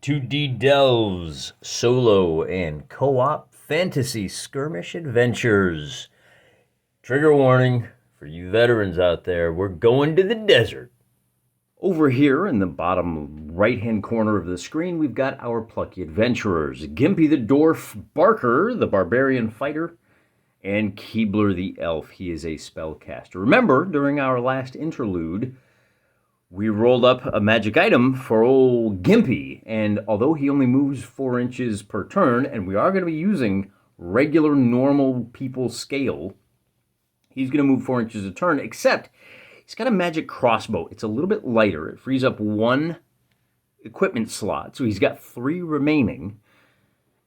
2D delves, solo, and co-op fantasy skirmish adventures. Trigger warning for you veterans out there, we're going to the desert. Over here in the bottom right-hand corner of the screen, we've got our plucky adventurers. Gimpy the dwarf, Barker the barbarian fighter, and Keebler the elf. He is a spellcaster. Remember, during our last interlude, we rolled up a magic item for old Gimpy, and although he only moves 4 inches per turn, and we are going to be using regular normal people scale, he's going to move 4 inches a turn, except he's got a magic crossbow. It's a little bit lighter. It frees up 1 equipment slot, so he's got 3 remaining,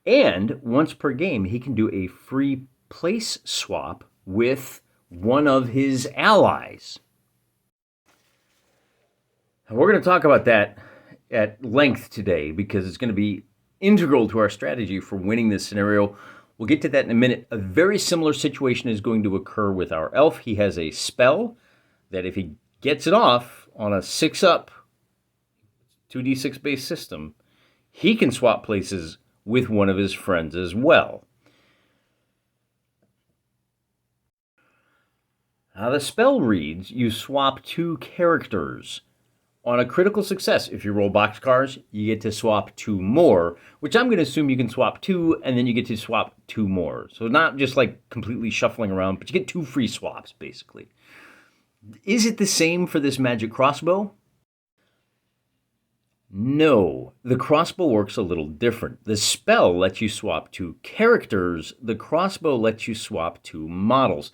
and once per game, he can do a free place swap with one of his allies. We're going to talk about that at length today because it's going to be integral to our strategy for winning this scenario. We'll get to that in a minute. A very similar situation is going to occur with our elf. He has a spell that if he gets it off on a 6-up 2d6 based system, he can swap places with one of his friends as well. Now the spell reads, you swap 2 characters. On a critical success, if you roll boxcars, you get to swap 2 more, which I'm going to assume you can swap 2, and then you get to swap 2 more. So not just like completely shuffling around, but you get 2 free swaps, basically. Is it the same for this magic crossbow? No. The crossbow works a little different. The spell lets you swap 2 characters. The crossbow lets you swap 2 models.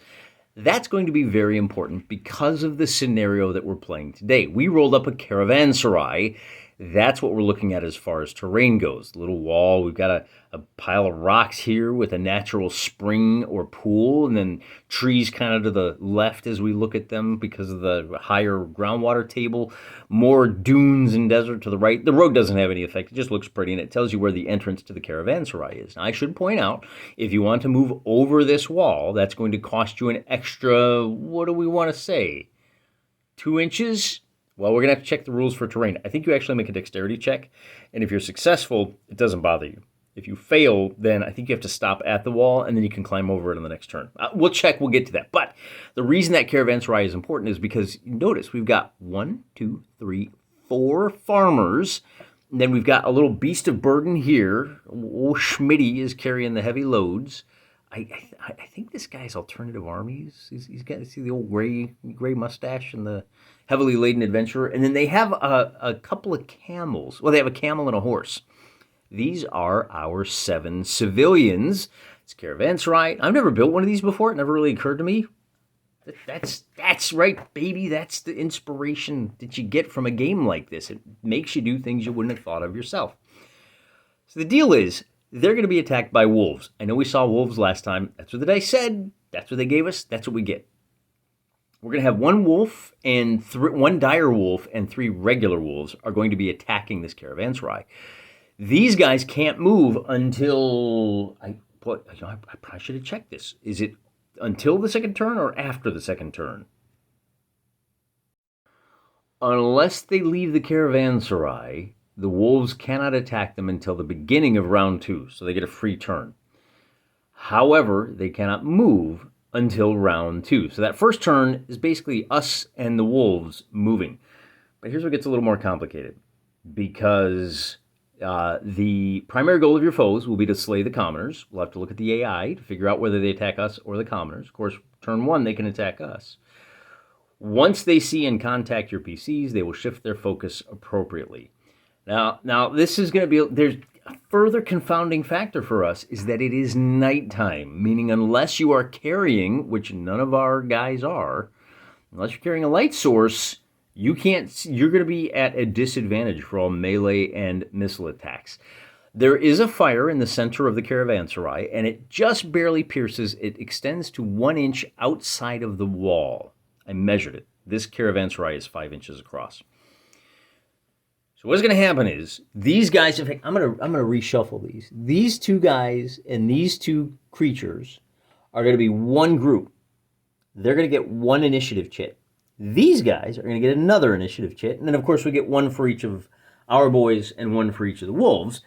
That's going to be very important because of the scenario that we're playing today. We rolled up a caravanserai. That's what we're looking at as far as terrain goes. The little wall, we've got a pile of rocks here with a natural spring or pool, and then trees kind of to the left as we look at them because of the higher groundwater table. More dunes and desert to the right. The road doesn't have any effect. It just looks pretty, and it tells you where the entrance to the caravanserai is. Now, I should point out, if you want to move over this wall, that's going to cost you an extra, what do we want to say, 2 inches? Well, we're going to have to check the rules for terrain. I think you actually make a dexterity check, and if you're successful, it doesn't bother you. If you fail, then I think you have to stop at the wall, and then you can climb over it on the next turn. We'll check. We'll get to that. But the reason that caravanserai is important is because, notice, we've got 1, 2, 3, 4 farmers. And then we've got a little beast of burden here. Old Schmitty is carrying the heavy loads. I think this guy's alternative armies. He's got, see the old gray mustache and the heavily laden adventurer. And then they have a couple of camels. Well, they have a camel and a horse. These are our 7 civilians. It's caravanserai. I've never built one of these before. It never really occurred to me. That's right, baby. That's the inspiration that you get from a game like this. It makes you do things you wouldn't have thought of yourself. So the deal is, they're going to be attacked by wolves. I know we saw wolves last time. That's what the dice said. That's what they gave us. That's what we get. We're going to have 1 wolf and 1 dire wolf and 3 regular wolves are going to be attacking this caravanserai. These guys can't move until I probably should have checked this. Is it until the second turn or after the second turn? Unless they leave the caravanserai, the wolves cannot attack them until the beginning of round 2, so they get a free turn. However, they cannot move until round 2. So that first turn is basically us and the wolves moving. But here's what gets a little more complicated. Because the primary goal of your foes will be to slay the commoners. We'll have to look at the AI to figure out whether they attack us or the commoners. Of course, turn 1, they can attack us. Once they see and contact your PCs, they will shift their focus appropriately. Now this is going to be, there's a further confounding factor for us is that it is nighttime, meaning unless you are carrying, which none of our guys are, unless you're carrying a light source, you're going to be at a disadvantage for all melee and missile attacks. There is a fire in the center of the caravanserai, and it just barely pierces, it extends to 1 inch outside of the wall. I measured it. This caravanserai is 5 inches across. So what's going to happen is these guys, in fact, I'm going to reshuffle these. These 2 guys and these 2 creatures are going to be 1 group. They're going to get 1 initiative chit. These guys are going to get another initiative chit, and then of course we get 1 for each of our boys and one for each of the wolves.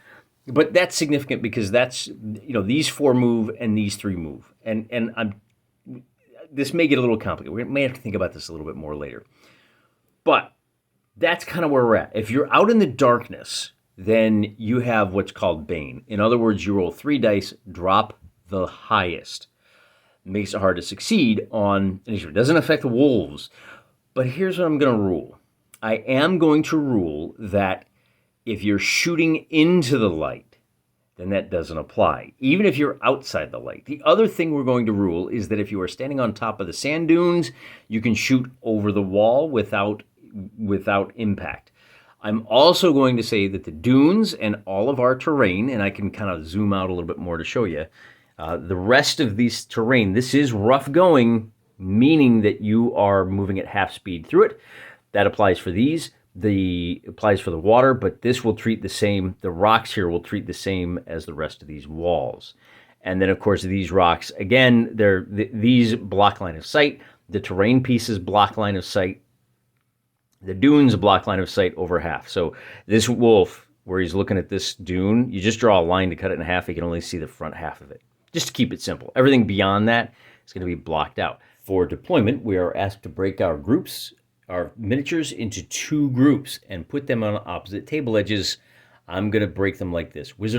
But that's significant because that's, these 4 move and these 3 move. And this may get a little complicated. We may have to think about this a little bit more later. But that's kind of where we're at. If you're out in the darkness, then you have what's called Bane. In other words, you roll 3 dice, drop the highest. It makes it hard to succeed on initiative. It doesn't affect the wolves. But here's what I'm going to rule. I am going to rule that if you're shooting into the light, then that doesn't apply, even if you're outside the light. The other thing we're going to rule is that if you are standing on top of the sand dunes, you can shoot over the wall without impact. I'm also going to say that the dunes and all of our terrain, and I can kind of zoom out a little bit more to show you, the rest of this terrain, this is rough going, meaning that you are moving at half speed through it. That applies for these. Applies for the water, but this will treat the same. The rocks here will treat the same as the rest of these walls. And then, of course, these rocks, again, these block line of sight. The terrain pieces block line of sight. The dunes block line of sight over half. So this wolf, where he's looking at this dune, you just draw a line to cut it in half. He can only see the front half of it. Just to keep it simple. Everything beyond that is going to be blocked out. For deployment, we are asked to break our miniatures into 2 groups and put them on opposite table edges. I'm going to break them like this. Let's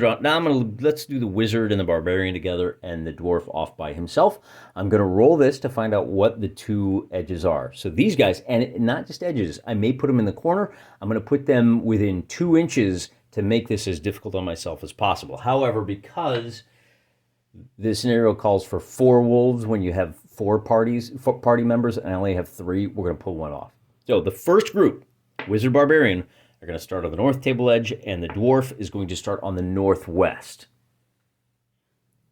do the wizard and the barbarian together and the dwarf off by himself. I'm going to roll this to find out what the 2 edges are. So these guys, and not just edges, I may put them in the corner. I'm going to put them within 2 inches to make this as difficult on myself as possible. However, because the scenario calls for 4 wolves when you have 4 party members, and I only have 3, we're going to pull one off. So the first group, Wizard Barbarian, are going to start on the north table edge, and the dwarf is going to start on the northwest.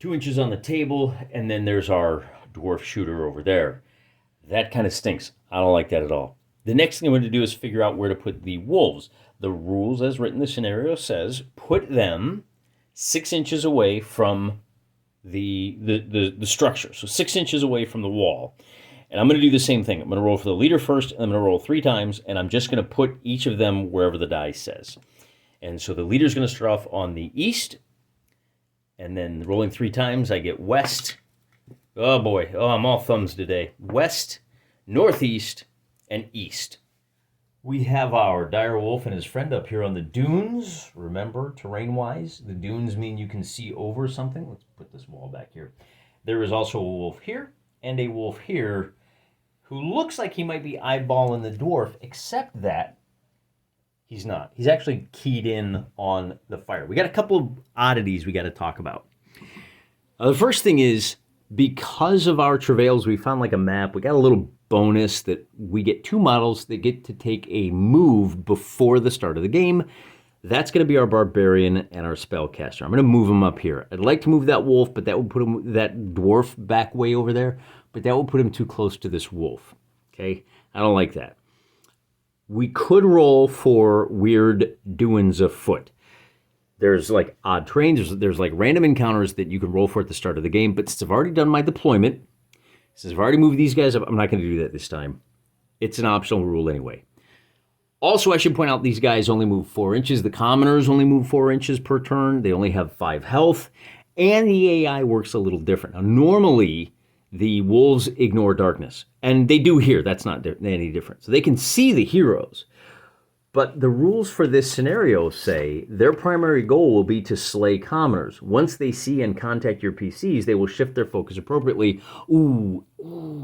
2 inches on the table, and then there's our dwarf shooter over there. That kind of stinks. I don't like that at all. The next thing I'm going to do is figure out where to put the wolves. The rules as written, the scenario says, put them 6 inches away from the structure. So 6 inches away from the wall. And I'm going to do the same thing. I'm going to roll for the leader first, and I'm going to roll 3 times, and I'm just going to put each of them wherever the die says. And so the leader's going to start off on the east, and then rolling 3 times, I get west. Oh boy, I'm all thumbs today. West, northeast, and east. We have our dire wolf and his friend up here on the dunes. Remember, terrain-wise, the dunes mean you can see over something. Let's put this wall back here. There is also a wolf here and a wolf here who looks like he might be eyeballing the dwarf, except that he's not. He's actually keyed in on the fire. We got a couple of oddities we got to talk about. The first thing is, because of our travails, we found like a map. We got a little bonus that we get 2 models that get to take a move before the start of the game. That's going to be our barbarian and our spellcaster. I'm going to move them up here. I'd like to move that wolf, but that would put that dwarf back way over there, but that would put him too close to this wolf. Okay? I don't like that. We could roll for weird doings afoot. There's like odd terrains. There's like random encounters that you can roll for at the start of the game, but since I've already done my deployment, since I've already moved these guys up, I'm not going to do that this time. It's an optional rule anyway. Also, I should point out these guys only move 4 inches. The commoners only move 4 inches per turn. They only have 5 health. And the AI works a little different. Now, normally, the wolves ignore darkness. And they do here. That's not any different. So they can see the heroes. But the rules for this scenario say their primary goal will be to slay commoners. Once they see and contact your PCs, they will shift their focus appropriately. Ooh,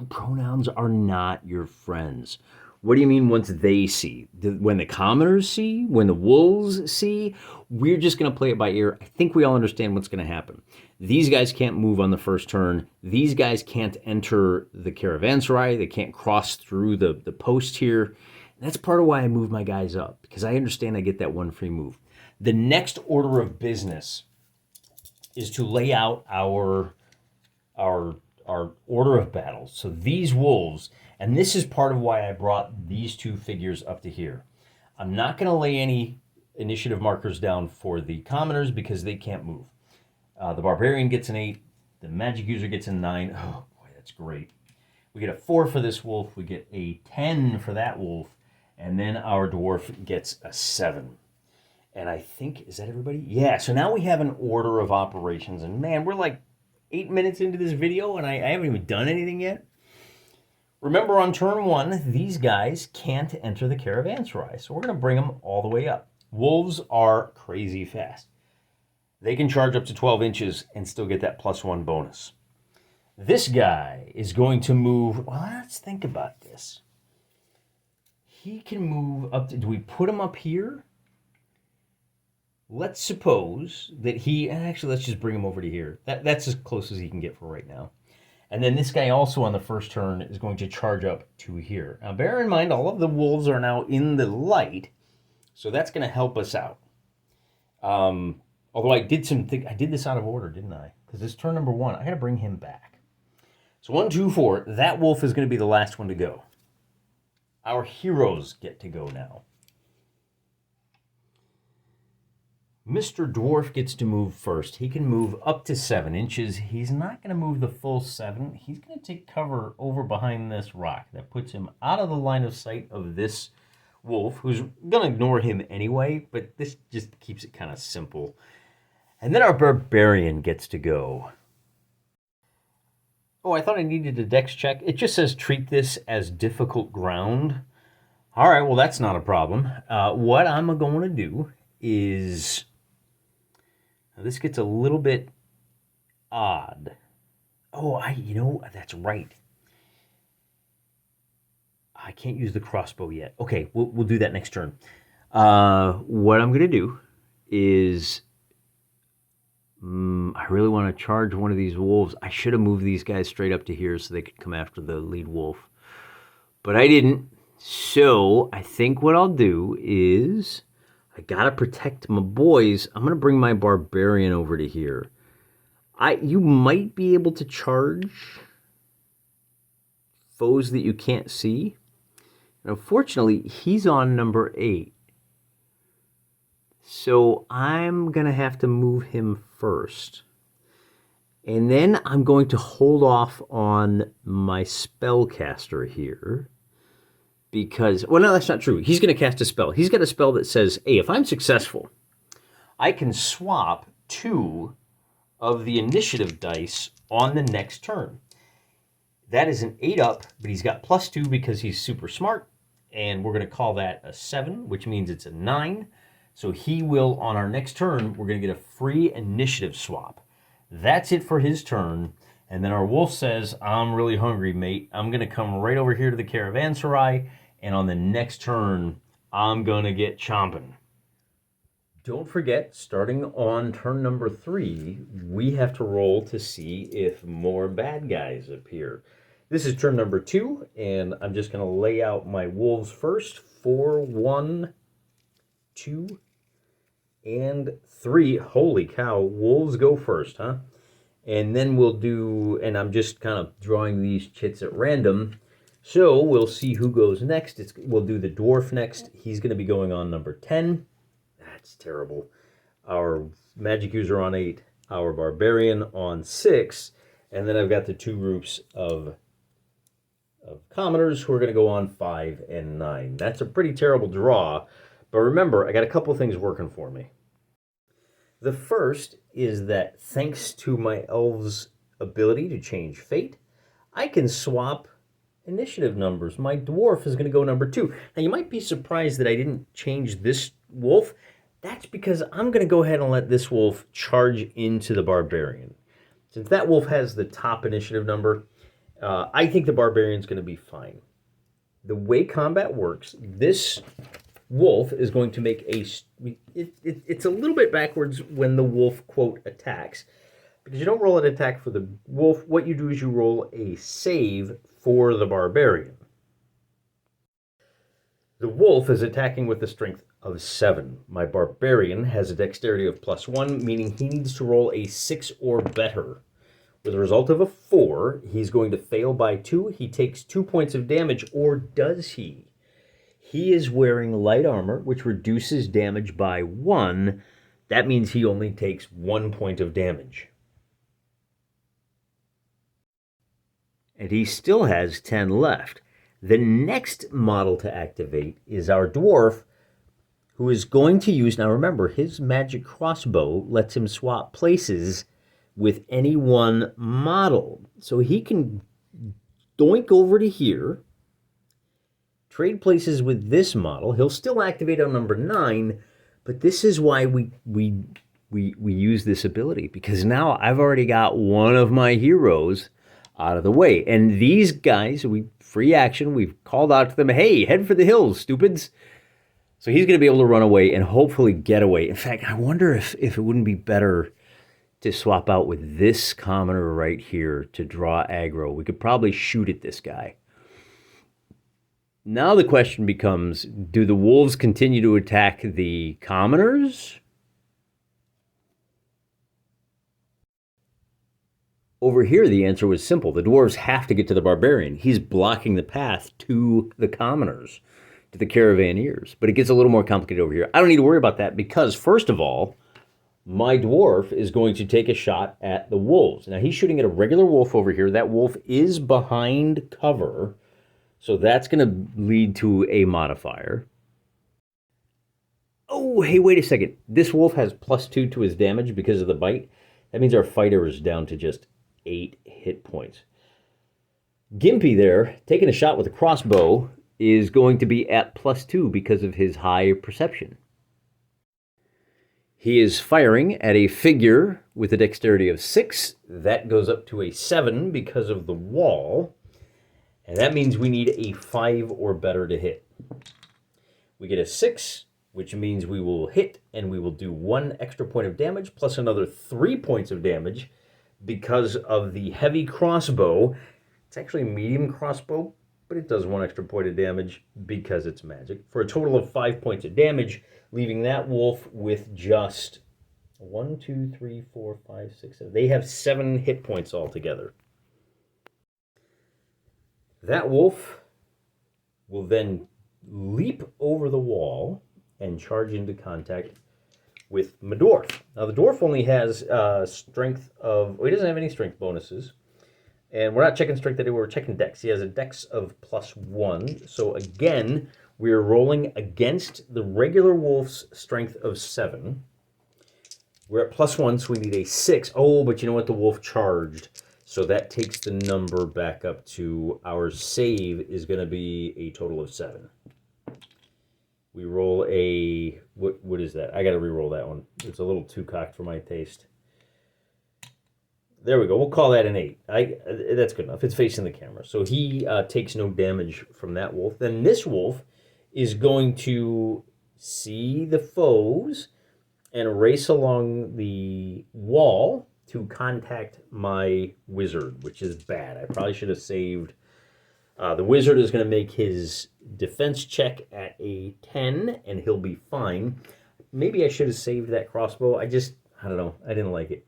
pronouns are not your friends. What do you mean once they see? When the commoners see? When the wolves see? We're just going to play it by ear. I think we all understand what's going to happen. These guys can't move on the first turn. These guys can't enter the caravanserai. They can't cross through the post here. And that's part of why I move my guys up, because I understand I get that 1 free move. The next order of business is to lay out our order of battle. So these wolves... And this is part of why I brought these 2 figures up to here. I'm not going to lay any initiative markers down for the commoners because they can't move. The barbarian gets an 8. The magic user gets a 9. Oh, boy, that's great. We get a 4 for this wolf. We get a 10 for that wolf. And then our dwarf gets a 7. And I think, is that everybody? Yeah, so now we have an order of operations. And man, we're like 8 minutes into this video and I haven't even done anything yet. Remember, on turn 1, these guys can't enter the caravanserai, so we're going to bring them all the way up. Wolves are crazy fast. They can charge up to 12 inches and still get that +1 bonus. This guy is going to move, well, let's think about this. He can move up to, do we put him up here? Let's suppose that he, actually let's just bring him over to here. That's as close as he can get for right now. And then this guy also on the first turn is going to charge up to here. Now bear in mind, all of the wolves are now in the light, so that's going to help us out. Although I did this out of order, didn't I? Because this turn number 1, I got to bring him back. So 1, 2, 4, that wolf is going to be the last one to go. Our heroes get to go now. Mr. Dwarf gets to move first. He can move up to 7 inches. He's not going to move the full 7. He's going to take cover over behind this rock. That puts him out of the line of sight of this wolf, who's going to ignore him anyway, but this just keeps it kind of simple. And then our barbarian gets to go. Oh, I thought I needed a dex check. It just says treat this as difficult ground. All right, well, that's not a problem. What I'm going to do is... Now this gets a little bit odd. Oh, that's right. I can't use the crossbow yet. Okay, we'll do that next turn. What I'm going to do is... I really want to charge one of these wolves. I should have moved these guys straight up to here so they could come after the lead wolf. But I didn't. So I think what I'll do is... I gotta protect my boys. I'm gonna bring my barbarian over to here. You might be able to charge foes that you can't see. And unfortunately, he's on number 8. So I'm gonna have to move him first. And then I'm going to hold off on my spellcaster here. Because, well, no, that's not true. He's going to cast a spell. He's got a spell that says, hey, if I'm successful, I can swap 2 of the initiative dice on the next turn. That is an 8 up, but he's got +2 because he's super smart, and we're going to call that a 7, which means it's a 9. So he will, on our next turn, we're going to get a free initiative swap. That's it for his turn. And then our wolf says, I'm really hungry, mate. I'm going to come right over here to the caravanserai, and on the next turn, I'm going to get chomping. Don't forget, starting on turn number 3, we have to roll to see if more bad guys appear. This is turn number 2, and I'm just going to lay out my wolves first. 4, 1, 2, and 3. Holy cow, wolves go first, huh? And then we'll do, and I'm just kind of drawing these chits at random. So we'll see who goes next. We'll do the dwarf next. He's going to be going on number 10. That's terrible. Our magic user on 8. Our barbarian on 6. And then I've got the 2 groups of commoners who are going to go on 5 and 9. That's a pretty terrible draw. But remember, I got a couple of things working for me. The first is that thanks to my elves' ability to change fate, I can swap initiative numbers. My dwarf is going to go number 2. Now, you might be surprised that I didn't change this wolf. That's because I'm going to go ahead and let this wolf charge into the barbarian. Since that wolf has the top initiative number, I think the barbarian's going to be fine. The way combat works, this wolf is going to make it's a little bit backwards when the wolf, quote, attacks. Because you don't roll an attack for the wolf. What you do is you roll a save for the barbarian. The wolf is attacking with a strength of 7. My barbarian has a dexterity of +1, meaning he needs to roll a 6 or better. With a result of a 4, he's going to fail by 2. He takes 2 points of damage, or does he? He is wearing light armor, which reduces damage by 1. That means he only takes 1 point of damage. And he still has 10 left. The next model to activate is our dwarf, who is going to use, now remember, his magic crossbow lets him swap places with any one model. So he can doink over to here, trade places with this model. He'll still activate on number 9, but this is why we use this ability, because now I've already got one of my heroes out of the way. And these guys, free action, we've called out to them, hey, head for the hills, stupids. So he's going to be able to run away and hopefully get away. In fact, I wonder if it wouldn't be better to swap out with this commoner right here to draw aggro. We could probably shoot at this guy. Now the question becomes, do the wolves continue to attack the commoners? Over here, the answer was simple. The dwarves have to get to the barbarian. He's blocking the path to the commoners, to the caravaneers. But it gets a little more complicated over here. I don't need to worry about that because, first of all, my dwarf is going to take a shot at the wolves. Now, he's shooting at a regular wolf over here. That wolf is behind cover, so that's going to lead to a modifier. Oh, hey, wait a second. This wolf has +2 to his damage because of the bite. That means our fighter is down to just 8 hit points. Gimpy there, taking a shot with a crossbow, is going to be at +2 because of his high perception. He is firing at a figure with a dexterity of 6. That goes up to a 7 because of the wall. And that means we need a 5 or better to hit. We get a 6, which means we will hit and we will do 1 extra point of damage plus another 3 points of damage because of the heavy crossbow. It's actually a medium crossbow, but it does 1 extra point of damage because it's magic, for a total of 5 points of damage, leaving that wolf with just 1, 2, 3, 4, 5, 6, 7. They have 7 hit points altogether. That wolf will then leap over the wall and charge into contact with my dwarf. Now, the dwarf only has strength of... he doesn't have any strength bonuses. And we're not checking strength anyway, we're checking dex. He has a dex of +1. So again, we're rolling against the regular wolf's strength of 7. We're at +1, so we need a 6. Oh, but you know what? The wolf charged. So that takes the number back up to, our save is going to be a total of 7. We roll a... What is that? I got to re-roll that one. It's a little too cocked for my taste. There we go. We'll call that an 8. That's good enough. It's facing the camera. So he takes no damage from that wolf. Then this wolf is going to see the foes and race along the wall to contact my wizard, which is bad. I probably should have saved. The wizard is going to make his defense check at a 10, and he'll be fine. Maybe I should have saved that crossbow. I don't know. I didn't like it.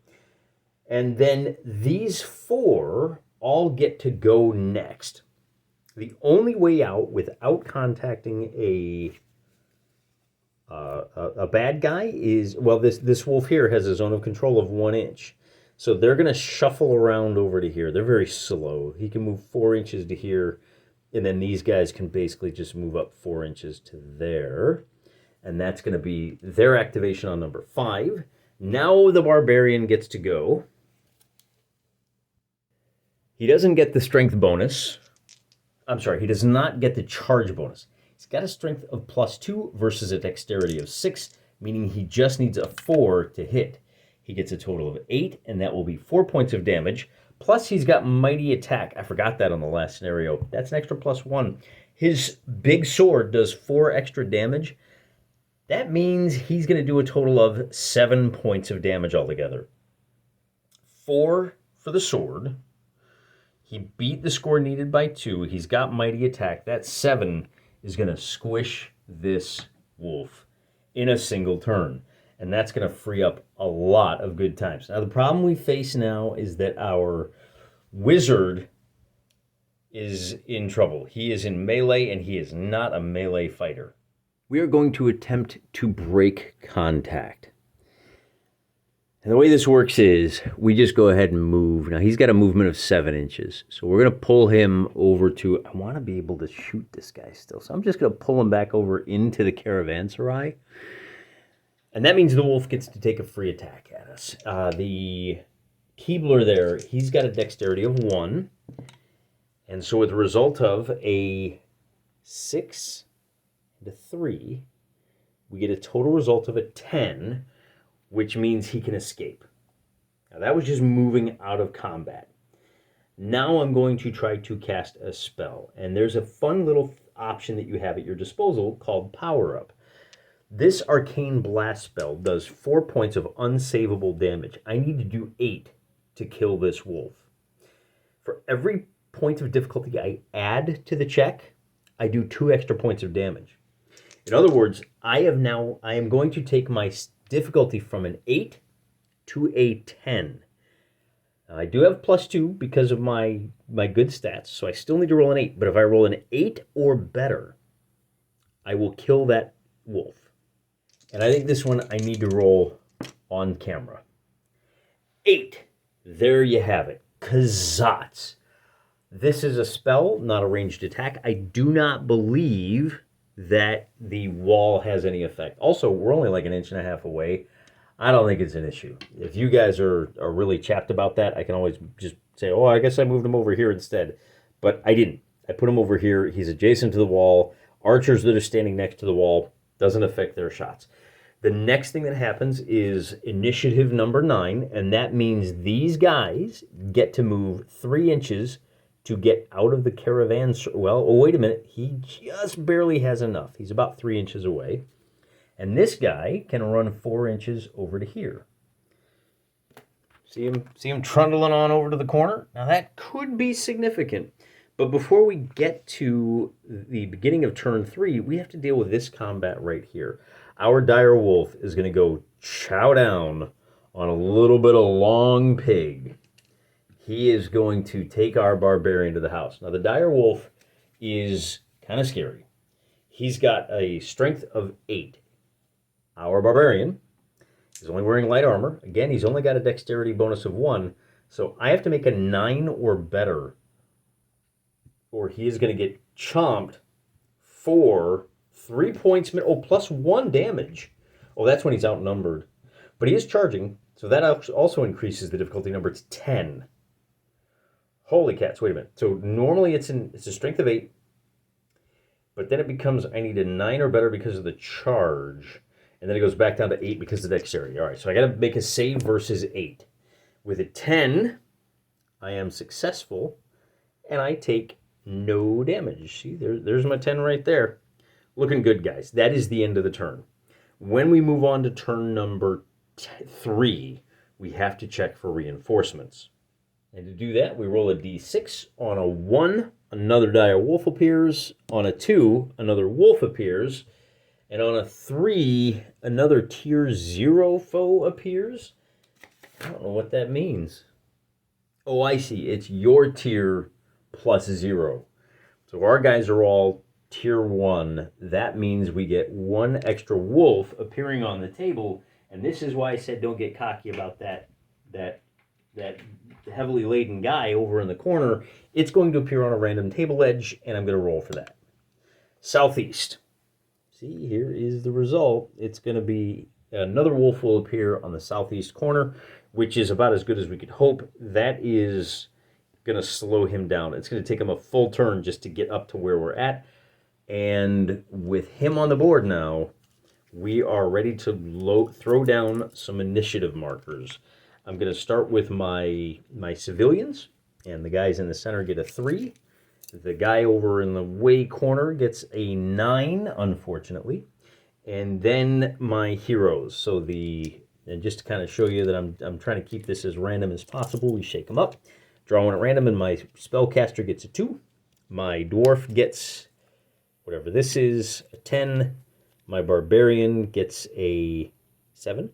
And then these 4 all get to go next. The only way out without contacting a bad guy is, well, this wolf here has a zone of control of 1 inch. So they're going to shuffle around over to here. They're very slow. He can move 4 inches to here, and then these guys can basically just move up 4 inches to there. And that's going to be their activation on number 5. Now the barbarian gets to go. He doesn't get the strength bonus. I'm sorry, he does not get the charge bonus. He's got a strength of +2 versus a dexterity of 6, meaning he just needs a 4 to hit. He gets a total of 8, and that will be 4 points of damage. Plus, he's got mighty attack. I forgot that on the last scenario. That's an extra +1. His big sword does 4 extra damage. That means he's going to do a total of 7 points of damage altogether. 4 for the sword. He beat the score needed by 2. He's got mighty attack. That 7 is going to squish this wolf in a single turn. And that's going to free up a lot of good times. Now, the problem we face now is that our wizard is in trouble. He is in melee, and he is not a melee fighter. We are going to attempt to break contact. And the way this works is we just go ahead and move. Now he's got a movement of 7 inches. So we're going to pull him over to, I want to be able to shoot this guy still. So I'm just going to pull him back over into the caravanserai. And that means the wolf gets to take a free attack at us. The Keebler there, he's got a dexterity of 1. And so with the result of a 6 and a 3, we get a total result of a 10, which means he can escape. Now that was just moving out of combat. Now I'm going to try to cast a spell. And there's a fun little option that you have at your disposal called Power Up. This Arcane Blast spell does 4 points of unsavable damage. I need to do 8 to kill this wolf. For every point of difficulty I add to the check, I do 2 extra points of damage. In other words, I am going to take my difficulty from an 8 to a 10. Now, I do have +2 because of my good stats, so I still need to roll an 8. But if I roll an 8 or better, I will kill that wolf. And I think this one I need to roll on camera. 8. There you have it. Kazats. This is a spell, not a ranged attack. I do not believe that the wall has any effect. Also, we're only like 1.5 inches away. I don't think it's an issue. If you guys are really chapped about that, I can always just say, oh, I guess I moved him over here instead. But I didn't. I put him over here. He's adjacent to the wall. Archers that are standing next to the wall doesn't affect their shots. The next thing that happens is initiative number 9, and that means these guys get to move 3 inches to get out of the caravan. Well, oh, wait a minute. He just barely has enough. He's about 3 inches away. And this guy can run 4 inches over to here. See him trundling on over to the corner? Now that could be significant. But before we get to the beginning of turn 3, we have to deal with this combat right here. Our dire wolf is going to go chow down on a little bit of long pig. He is going to take our barbarian to the house. Now, the dire wolf is kind of scary. He's got a strength of 8. Our barbarian is only wearing light armor. Again, he's only got a dexterity bonus of 1. So I have to make a 9 or better, or he is going to get chomped for 3 points, plus 1 damage. Oh, that's when he's outnumbered. But he is charging, so that also increases the difficulty number to 10. Holy cats, wait a minute. So normally it's a strength of 8, but then it becomes I need a 9 or better because of the charge, and then it goes back down to 8 because of the dexterity. All right, so I got to make a save versus 8. With a 10, I am successful, and I take no damage. See, there's my 10 right there. Looking good, guys. That is the end of the turn. When we move on to turn number 3, we have to check for reinforcements. And to do that, we roll a d6. On a 1, another dire wolf appears. On a 2, another wolf appears. And on a 3, another tier 0 foe appears. I don't know what that means. Oh, I see. It's your tier plus 0. So our guys are all tier 1. That means we get 1 extra wolf appearing on the table. And this is why I said don't get cocky about that heavily laden guy over in the corner. It's going to appear on a random table edge, and I'm going to roll for that. Southeast. See, here is the result. It's going to be another wolf will appear on the southeast corner, which is about as good as we could hope. That is going to slow him down. It's going to take him a full turn just to get up to where we're at. And with him on the board now, we are ready to throw down some initiative markers. I'm going to start with my civilians, and the guys in the center get a 3. The guy over in the way corner gets a 9, unfortunately. And then my heroes. So and just to kind of show you that I'm trying to keep this as random as possible, we shake them up. Draw one at random, and my spellcaster gets a 2. My dwarf gets whatever this is, a 10. My barbarian gets a 7.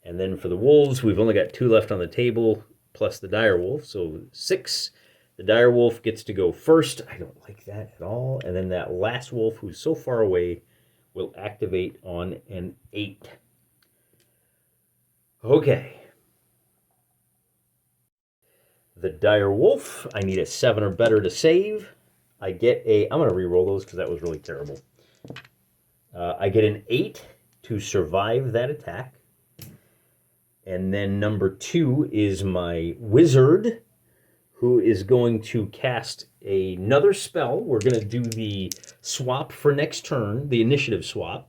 And then for the wolves, we've only got 2 left on the table, plus the dire wolf, so 6. The dire wolf gets to go first. I don't like that at all. And then that last wolf, who's so far away, will activate on an 8. Okay, The dire wolf, I need a 7 or better to save. I get a, I'm going to re-roll those because that was really terrible. I get an 8 to survive that attack. And then number 2 is my wizard, who is going to cast another spell. We're going to do the swap for next turn, the initiative swap.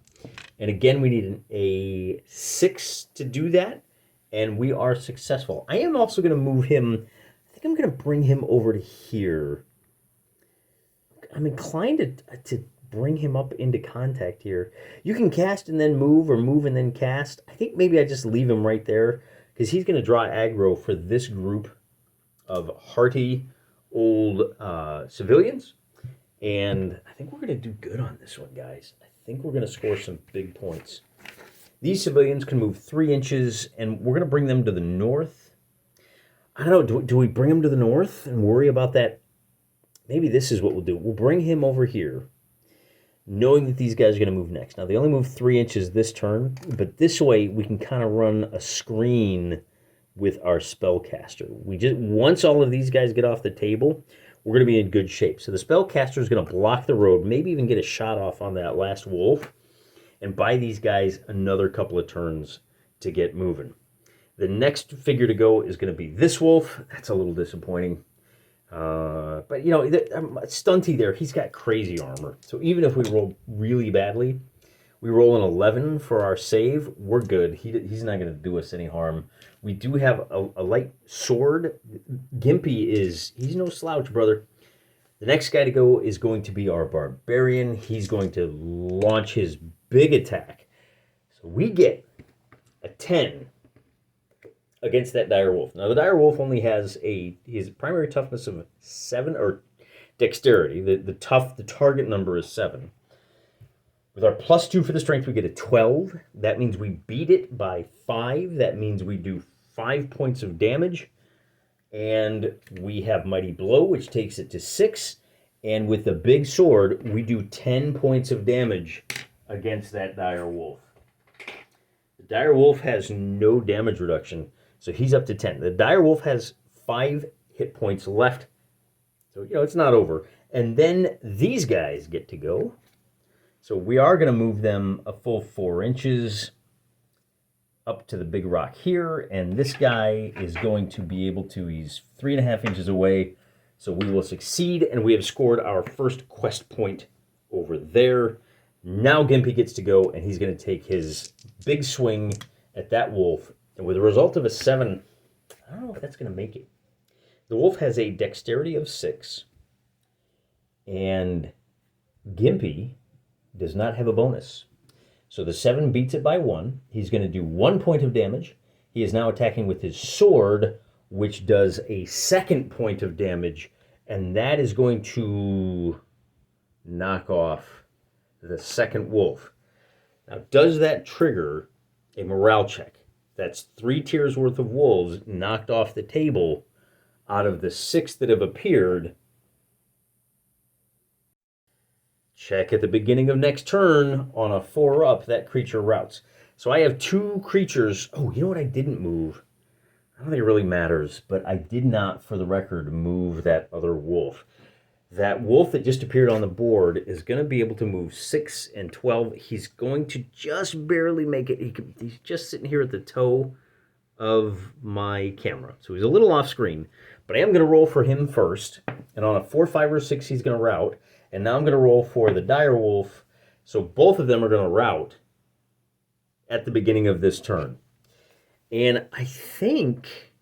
And again, we need a 6 to do that, and we are successful. I am also going to move him. I think I'm going to bring him over to here. I'm inclined to bring him up into contact here. You can cast and then move, or move and then cast. I think maybe I just leave him right there, because he's going to draw aggro for this group of hearty old civilians. And I think we're going to do good on this one, guys. I think we're going to score some big points. These civilians can move 3 inches, and we're going to bring them to the north. I don't know, do we bring them to the north and worry about that? Maybe this is what we'll do. We'll bring him over here, knowing that these guys are going to move next. Now, they only move 3 inches this turn, but this way we can kind of run a screen with our spellcaster. Once all of these guys get off the table, we're going to be in good shape. So the spellcaster is going to block the road, maybe even get a shot off on that last wolf, and buy these guys another couple of turns to get moving. The next figure to go is going to be this wolf. That's a little disappointing. But, you know, Stunty there, he's got crazy armor. So even if we roll really badly, we roll an 11 for our save, we're good. He's not going to do us any harm. We do have a light sword. Gimpy he's no slouch, brother. The next guy to go is going to be our barbarian. He's going to launch his big attack. So we get a 10 against that dire wolf. Now the dire wolf only has his primary toughness of 7, or dexterity. The target number is 7. With our +2 for the strength, we get a 12. That means we beat it by 5. That means we do 5 points of damage. And we have Mighty Blow, which takes it to 6. And with the big sword, we do 10 points of damage against that dire wolf. The dire wolf has no damage reduction, so he's up to 10. The dire wolf has 5 hit points left. So, you know, it's not over. And then these guys get to go. So we are going to move them a full 4 inches up to the big rock here. And this guy is going to be able to, he's 3.5 inches away. So we will succeed, and we have scored our first quest point over there. Now Gimpy gets to go, and he's going to take his big swing at that wolf. And with a result of a 7, I don't know if that's going to make it. The wolf has a dexterity of 6, and Gimpy does not have a bonus. So the 7 beats it by 1. He's going to do 1 point of damage. He is now attacking with his sword, which does a 2nd point of damage, and that is going to knock off the 2nd wolf. Now, does that trigger a morale check? That's 3 tiers worth of wolves knocked off the table out of the 6 that have appeared. Check at the beginning of next turn. On a 4-up, that creature routes. So I have 2 creatures. Oh, you know what I didn't move? I don't think it really matters, but I did not, for the record, move that other wolf. That wolf that just appeared on the board is going to be able to move 6 and 12. He's going to just barely make it. He's just sitting here at the toe of my camera. So he's a little off screen, but I am going to roll for him first. And on a 4, 5, or 6, he's going to route. And now I'm going to roll for the dire wolf. So both of them are going to route at the beginning of this turn. And I think,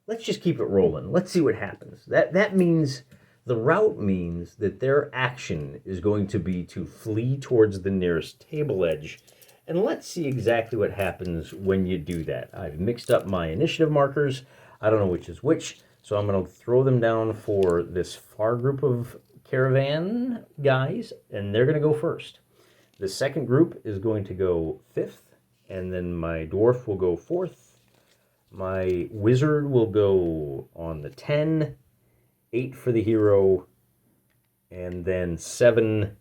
let's just keep it rolling. Let's see what happens. That means, the route means that their action is going to be to flee towards the nearest table edge. And let's see exactly what happens when you do that. I've mixed up my initiative markers. I don't know which is which. So I'm going to throw them down for this far group of caravan guys, and they're going to go first. The second group is going to go 5th. And then my dwarf will go 4th. My wizard will go on the 10. 8 for the hero. And then 7.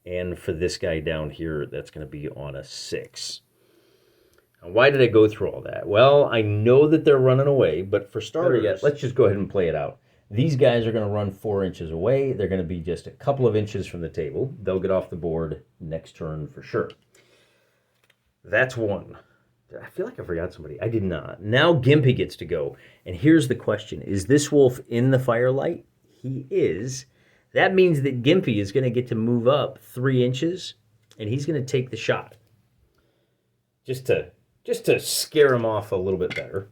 And for this guy down here, that's going to be on a 6. Why did I go through all that? Well, I know that they're running away, but for starters, let's just go ahead and play it out. These guys are going to run 4 inches away. They're going to be just a couple of inches from the table. They'll get off the board next turn for sure. That's one. I feel like I forgot somebody. I did not. Now Gimpy gets to go. And here's the question. Is this wolf in the firelight? He is. That means that Gimpy is going to get to move up 3 inches, and he's going to take the shot. Just to scare him off a little bit better.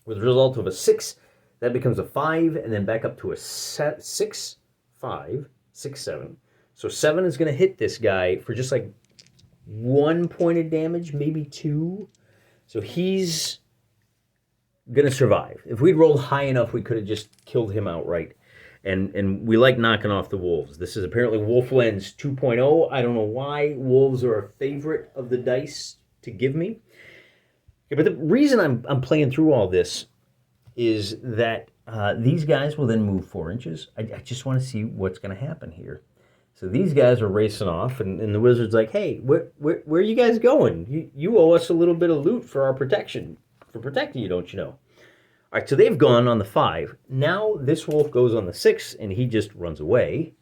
With a result of a 6, that becomes a 5, and then back up to a 6, 5, 6, 7. So 7 is going to hit this guy for just like 1 point of damage, maybe 2. So he's going to survive. If we'd rolled high enough, we could have just killed him outright. And we like knocking off the wolves. This is apparently Wolf Lens 2.0. I don't know why. Wolves are a favorite of the dice to give me. Okay, but the reason I'm playing through all this is that these guys will then move 4 inches. I just want to see what's going to happen here. So these guys are racing off, and the wizard's like, hey, where are you guys going? You owe us a little bit of loot for our protection, for protecting you, don't you know? All right, so they've gone on the 5. Now this wolf goes on the 6, and he just runs away.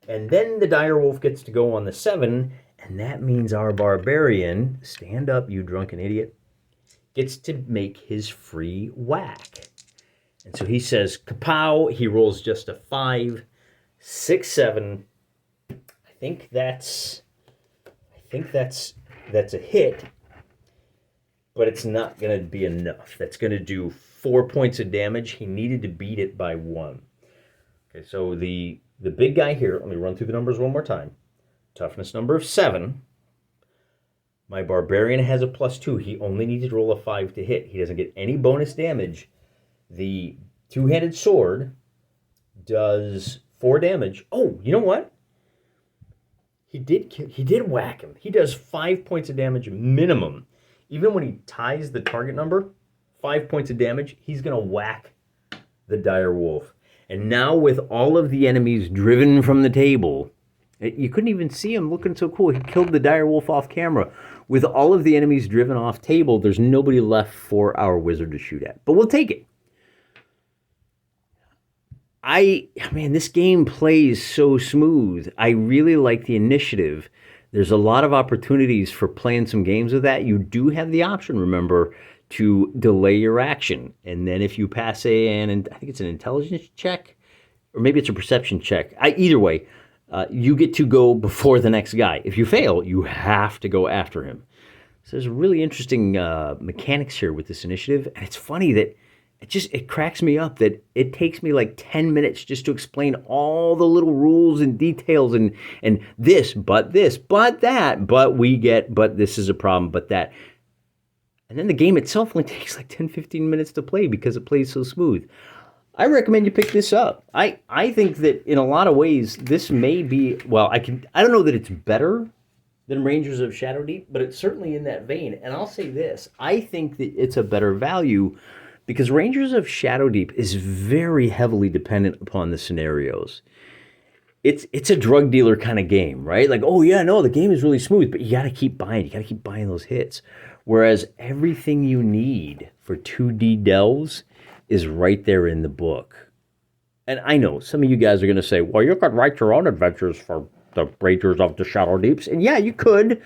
And then the dire wolf gets to go on the 7, and that means our barbarian, stand up, you drunken idiot, gets to make his free whack. And so he says, kapow, he rolls just a 5, 6, 7. I think that's a hit, but it's not going to be enough. That's going to do 4 points of damage. He needed to beat it by 1. Okay, so the big guy here, let me run through the numbers one more time. Toughness number of 7. My barbarian has a +2. He only needs to roll a 5 to hit. He doesn't get any bonus damage. The two-handed sword does 4 damage. Oh, you know what? He did whack him. He does 5 points of damage minimum. Even when he ties the target number, 5 points of damage, he's going to whack the dire wolf. And now with all of the enemies driven from the table, you couldn't even see him looking so cool. He killed the dire wolf off camera. With all of the enemies driven off table, there's nobody left for our wizard to shoot at. But we'll take it. Man, this game plays so smooth. I really like the initiative. There's a lot of opportunities for playing some games with that. You do have the option, remember, to delay your action. And then if you pass I think it's an intelligence check, or maybe it's a perception check. Either way, you get to go before the next guy. If you fail, you have to go after him. So there's really interesting mechanics here with this initiative. And it's funny that it cracks me up that it takes me like 10 minutes just to explain all the little rules and details and this, but that, but this is a problem, but that. And then the game itself only takes like 10, 15 minutes to play because it plays so smooth. I recommend you pick this up. I think that in a lot of ways, this may be, I don't know that it's better than Rangers of Shadowdeep, but it's certainly in that vein. And I'll say this, I think that it's a better value because Rangers of Shadowdeep is very heavily dependent upon the scenarios. It's a drug dealer kind of game, right? Like, oh yeah, no, the game is really smooth, but you got to keep buying. You got to keep buying those hits. Whereas everything you need for 2D delves is right there in the book. And I know some of you guys are going to say, well, you could write your own adventures for the Rangers of the Shadowdeeps. And yeah, you could,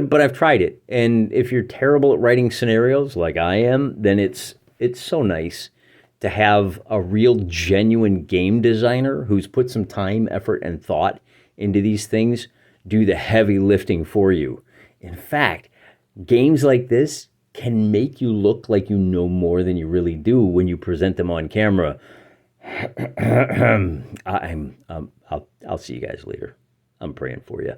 but I've tried it. And if you're terrible at writing scenarios like I am, then it's so nice to have a real genuine game designer who's put some time, effort, and thought into these things do the heavy lifting for you. In fact, games like this can make you look like you know more than you really do when you present them on camera. I'll see you guys later. I'm praying for you.